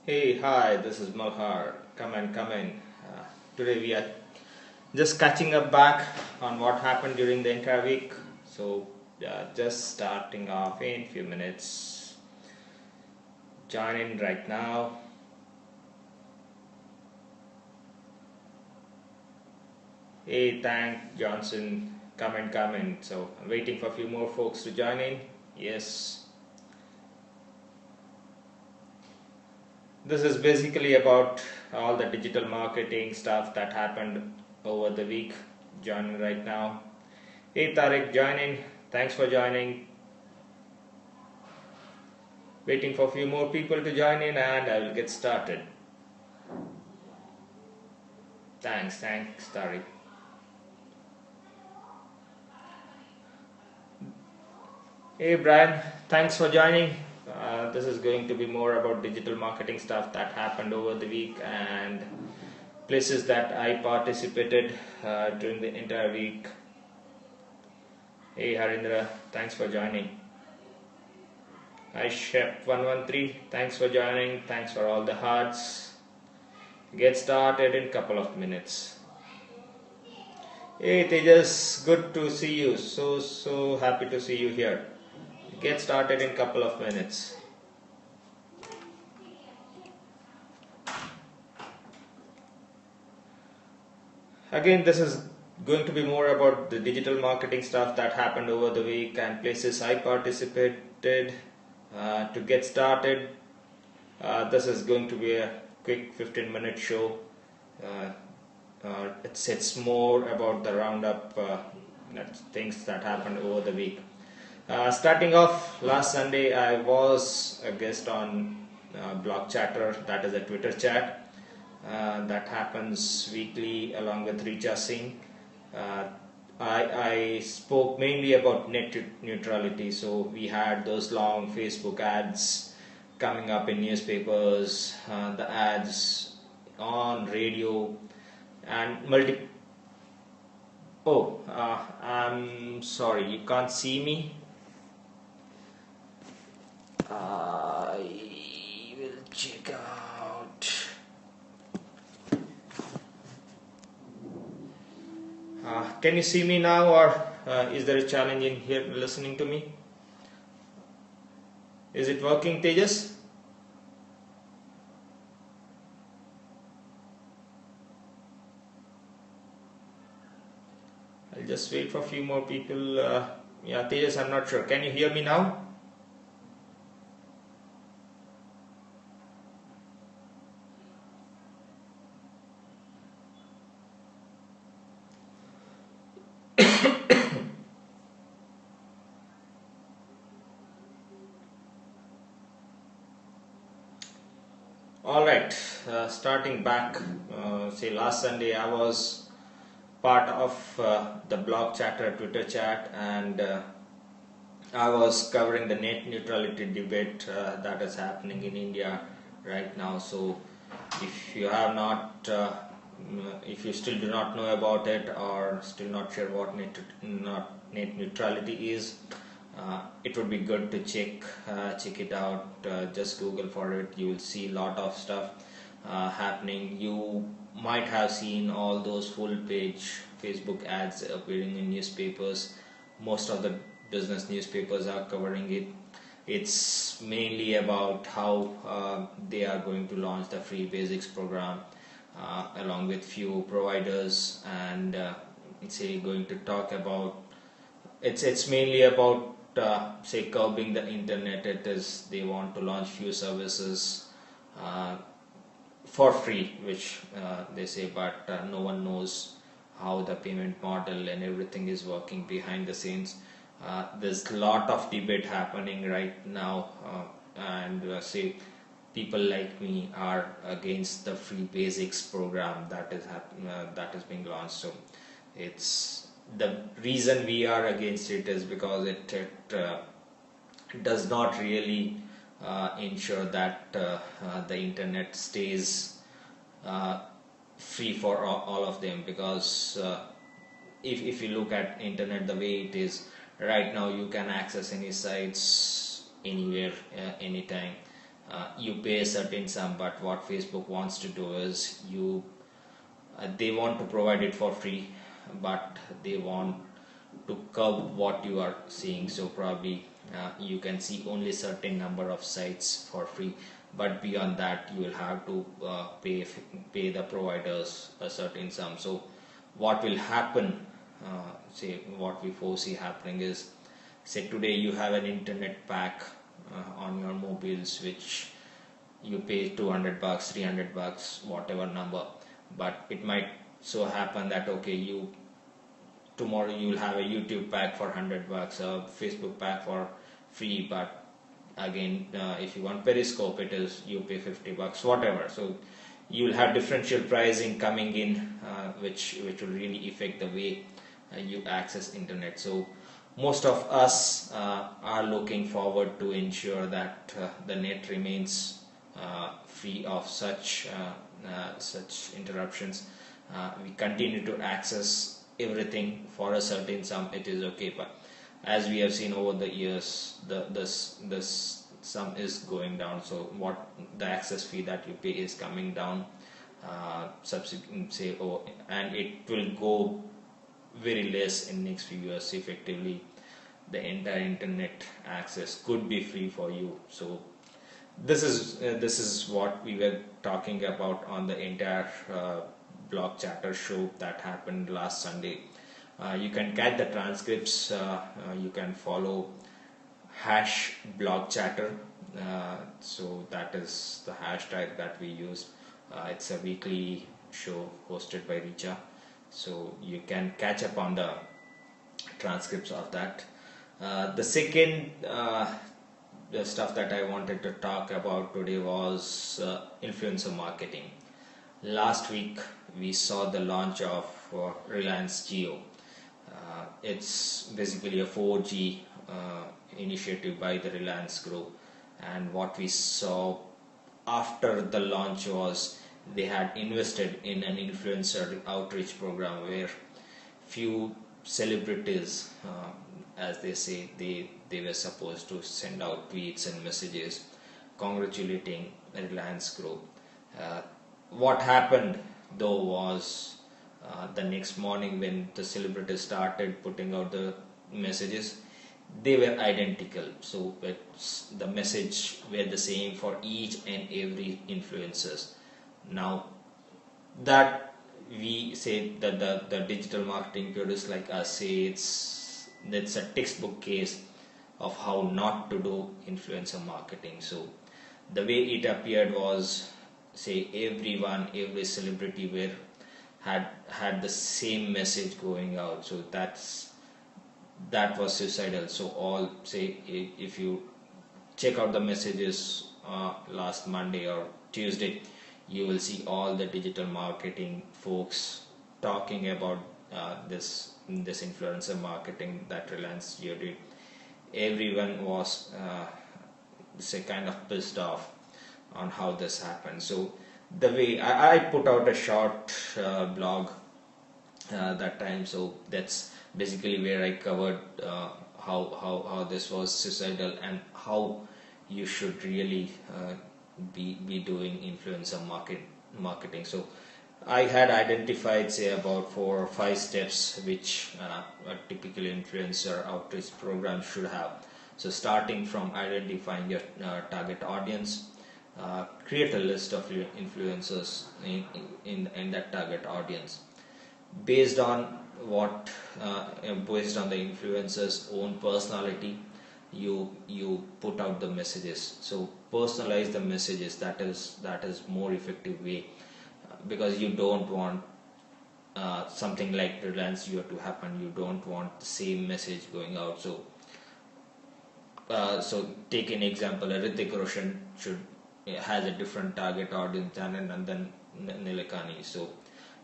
Hey, hi, this is Malhar. Come in. Today we are just catching up back on what happened during the entire week. Just starting off in few minutes. Join in right now. Hey, thank Johnson. Come in. So, I'm waiting for a few more folks to join in. Yes, this is basically about all the digital marketing stuff that happened over the week. Join in right now. Hey Tariq, join in. Thanks for joining. Waiting for a few more people to join in and I will get started. Thanks Tariq. Hey Brian, thanks for joining. This is going to be more about digital marketing stuff that happened over the week and places that I participated during the entire week. Hey Harindra, thanks for joining. Hi Chef113, thanks for joining. Thanks for all the hearts. Get started in couple of minutes. Hey Tejas, good to see you. So happy to see you here. Get started in couple of minutes. Again, this is going to be more about the digital marketing stuff that happened over the week and places I participated. To get started, this is going to be a quick 15-minute show. It's more about the roundup things that happened over the week. Starting off, last Sunday I was a guest on Blog Chatter, that is a Twitter chat that happens weekly along with Richa Singh. I spoke mainly about net neutrality, so we had those long Facebook ads coming up in newspapers, the ads on radio, and I'm sorry, you can't see me. I will check out. Can you see me now, or is there a challenge in here listening to me? Is it working, Tejas? I'll just wait for a few more people. Yeah, Tejas, I'm not sure. Can you hear me now? Alright, starting back, say last Sunday, I was part of the blog chatter Twitter chat, and I was covering the net neutrality debate that is happening in India right now. So, if you have not, if you still do not know about it or still not sure what net neutrality is, it would be good to check it out. Just Google for it. You will see a lot of stuff happening. You might have seen all those full page Facebook ads appearing in newspapers. Most of the business newspapers are covering it. It's mainly about how they are going to launch the free basics program along with few providers, and it's going to talk about it's mainly about say curbing the internet. It is they want to launch few services for free, which they say, but no one knows how the payment model and everything is working behind the scenes. There's a lot of debate happening right now, and say people like me are against the free basics program that is being launched. So it's the reason we are against it is because it does not really ensure that the internet stays free for all of them, because if you look at internet the way it is, right now, you can access any sites anywhere, anytime. you pay a certain sum, but what Facebook wants to do is they want to provide it for free, but they want to curb what you are seeing. So probably you can see only certain number of sites for free, but beyond that you will have to pay the providers a certain sum. So what will happen, say what we foresee happening is, say today you have an internet pack on your mobiles which you pay 200 bucks, 300 bucks, whatever number, but it might so happen that okay, tomorrow you will have a YouTube pack for 100 bucks, a Facebook pack for free, but again if you want Periscope, it is you pay 50 bucks, whatever. So you will have differential pricing coming in, which will really affect the way you access internet. So most of us are looking forward to ensure that the net remains free of such interruptions. We continue to access everything for a certain sum, it is okay, but as we have seen over the years, this sum is going down. So what the access fee that you pay is coming down, and it will go very less in next few years. Effectively, the entire internet access could be free for you. So this is what we were talking about on the entire blog chatter show that happened last Sunday. You can catch the transcripts. You can follow #blog chatter. So that is the hashtag that we use. It's a weekly show hosted by Richa. So you can catch up on the transcripts of that. The second the stuff that I wanted to talk about today was influencer marketing. Last week we saw the launch of Reliance Jio. It's basically a 4G initiative by the Reliance Group, and what we saw after the launch was they had invested in an influencer outreach program where few celebrities, as they say, they were supposed to send out tweets and messages congratulating Reliance Group. What happened though was the next morning when the celebrities started putting out the messages, they were identical. So the message were the same for each and every influencers. Now that we say that the digital marketing purists like us say that's a textbook case of how not to do influencer marketing. So the way it appeared was, say every celebrity had the same message going out. So that was suicidal. So all, say if you check out the messages last Monday or Tuesday, you will see all the digital marketing folks talking about this influencer marketing that Reliance Jio did. Everyone was say kind of pissed off on how this happened. So the way I put out a short blog that time, so that's basically where I covered how this was suicidal and how you should really be doing influencer marketing. So I had identified, say, about 4 or 5 steps which a typical influencer outreach program should have. So starting from identifying your target audience, create a list of influencers in that target audience. Based on based on the influencer's own personality, you put out the messages. So personalize the messages. That is more effective way, because you don't want something like Reliance Jio to happen. You don't want the same message going out. So take an example. Hrithik Roshan has a different target audience than Nilekani. So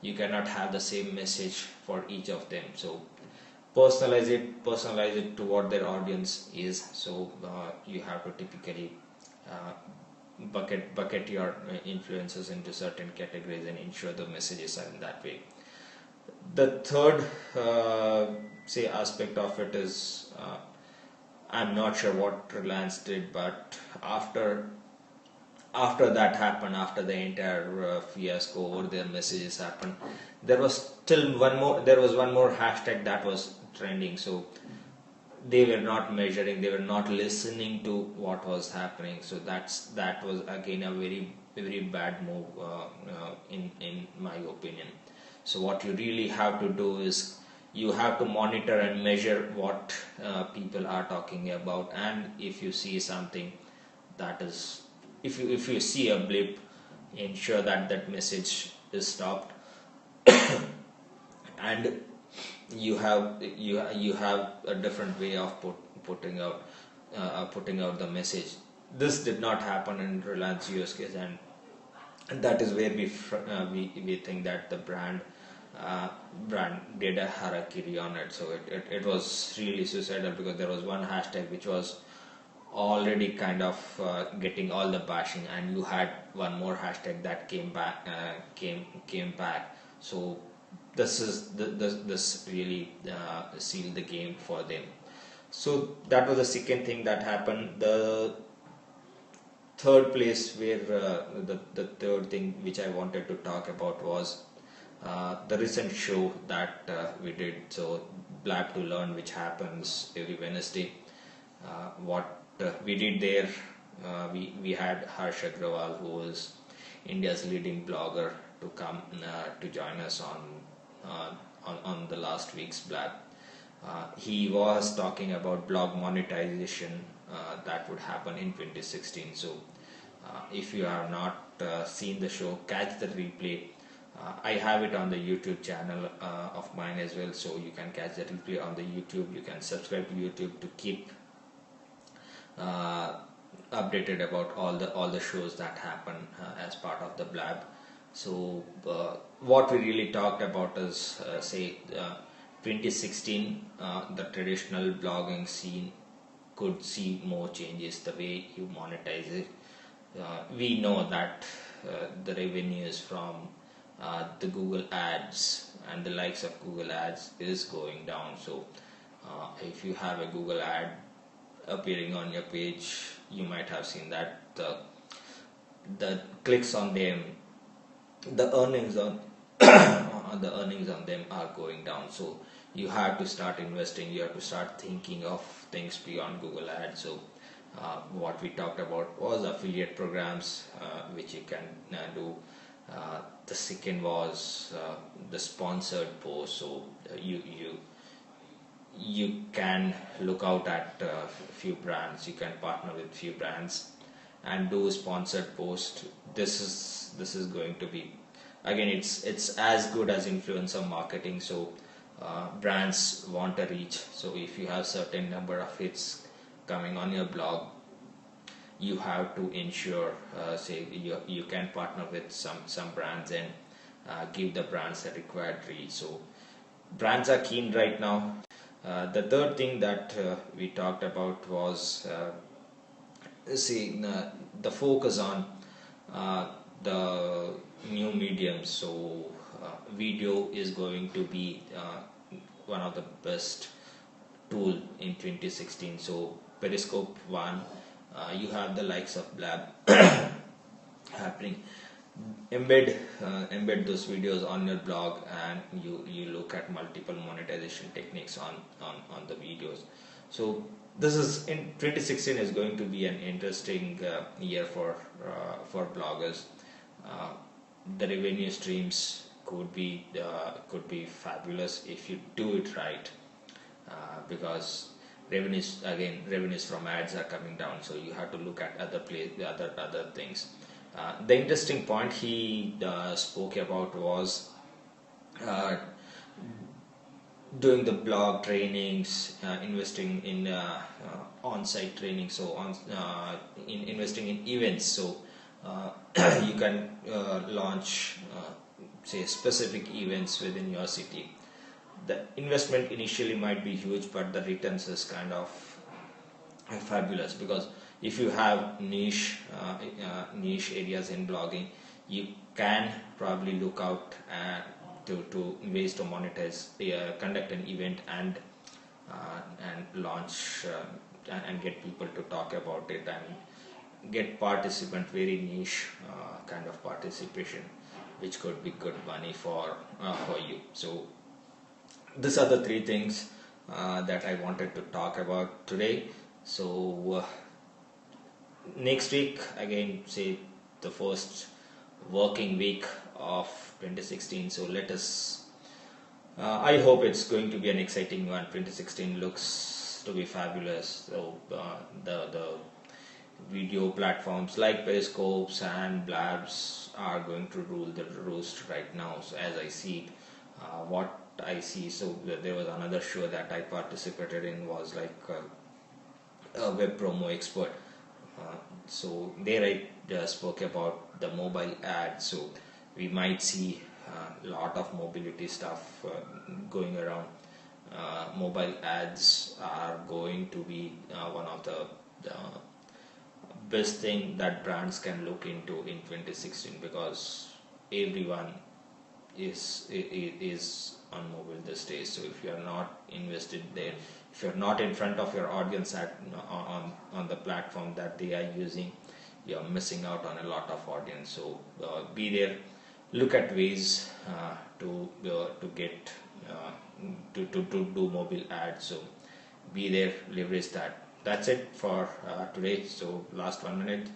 you cannot have the same message for each of them. So personalize it to what their audience is. So you have to typically bucket your influencers into certain categories and ensure the messages are in that way. The third say aspect of it is, I'm not sure what Reliance did, but after after that happened, after the entire fiasco over their messages happened, there was one more hashtag that was trending. So they were not measuring, they were not listening to what was happening. So that was again a very bad move, in my opinion. So what you really have to do is you have to monitor and measure what people are talking about. And if you see something that is, if you see a blip, ensure that that message is stopped. And you have a different way of putting out the message. This did not happen in Reliance US case, and that is where we think that the brand did a harakiri on it. So it was really suicidal, because there was one hashtag which was already kind of getting all the bashing, and you had one more hashtag that came back. So this really sealed the game for them. So that was the second thing that happened. The third place where the third thing which I wanted to talk about was the recent show that we did. So Blab to Learn, which happens every Wednesday. What we did there, we had Harsh Agrawal, who is India's leading blogger, to come to join us on the last week's Blab. He was talking about blog monetization that would happen in 2016. So if you have not seen the show, catch the replay. I have it on the YouTube channel of mine as well, so you can catch the replay on the YouTube. You can subscribe to YouTube to keep updated about all the shows that happen as part of the Blab. So what we really talked about is 2016, the traditional blogging scene could see more changes the way you monetize it. We know that the revenues from the Google ads and the likes of Google ads is going down. So if you have a Google ad appearing on your page, you might have seen that the clicks on them, the earnings on the earnings on them are going down. So you have to start investing, you have to start thinking of things beyond Google ads. So what we talked about was affiliate programs, which you can do. The second was the sponsored post. So you can look out at a few brands, you can partner with few brands and do sponsored post. This is going to be, again, it's as good as influencer marketing. So brands want a reach. So if you have certain number of hits coming on your blog, you have to ensure you can partner with some brands and give the brands the required reach. So brands are keen right now. The third thing that we talked about was the focus on the new mediums. So video is going to be one of the best tool in 2016. So Periscope one, you have the likes of Blab happening. Embed those videos on your blog, and you look at multiple monetization techniques on the videos. So this is in 2016 is going to be an interesting year for bloggers. The revenue streams could be fabulous if you do it right, because revenues from ads are coming down. So you have to look at other things. The interesting point he spoke about was doing the blog trainings, investing in on-site training, so investing in events. So you can launch say specific events within your city. The investment initially might be huge, but the returns is kind of fabulous, because if you have niche areas in blogging, you can probably look out to ways to monetize, conduct an event and launch and get people to talk about it, get participant, very niche kind of participation, which could be good money for you. So these are the three things that I wanted to talk about today. So next week again, say the first working week of 2016. So let us. I hope it's going to be an exciting one. 2016 looks to be fabulous. So the video platforms like Periscopes and Blabs are going to rule the roost right now. So as I see, what I see, so there was another show that I participated in, was like a web promo expert. So there I spoke about the mobile ads. So we might see a lot of mobility stuff going around. Mobile ads are going to be one of the best thing that brands can look into in 2016, because everyone is on mobile these days. So if you are not invested there, if you're not in front of your audience on the platform that they are using, you're missing out on a lot of audience. So be there, look at ways to get to do mobile ads. So be there, leverage that. That's it for today. So last 1 minute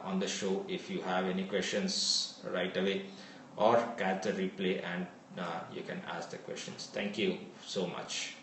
on the show. If you have any questions right away, or catch the replay and you can ask the questions. Thank you so much.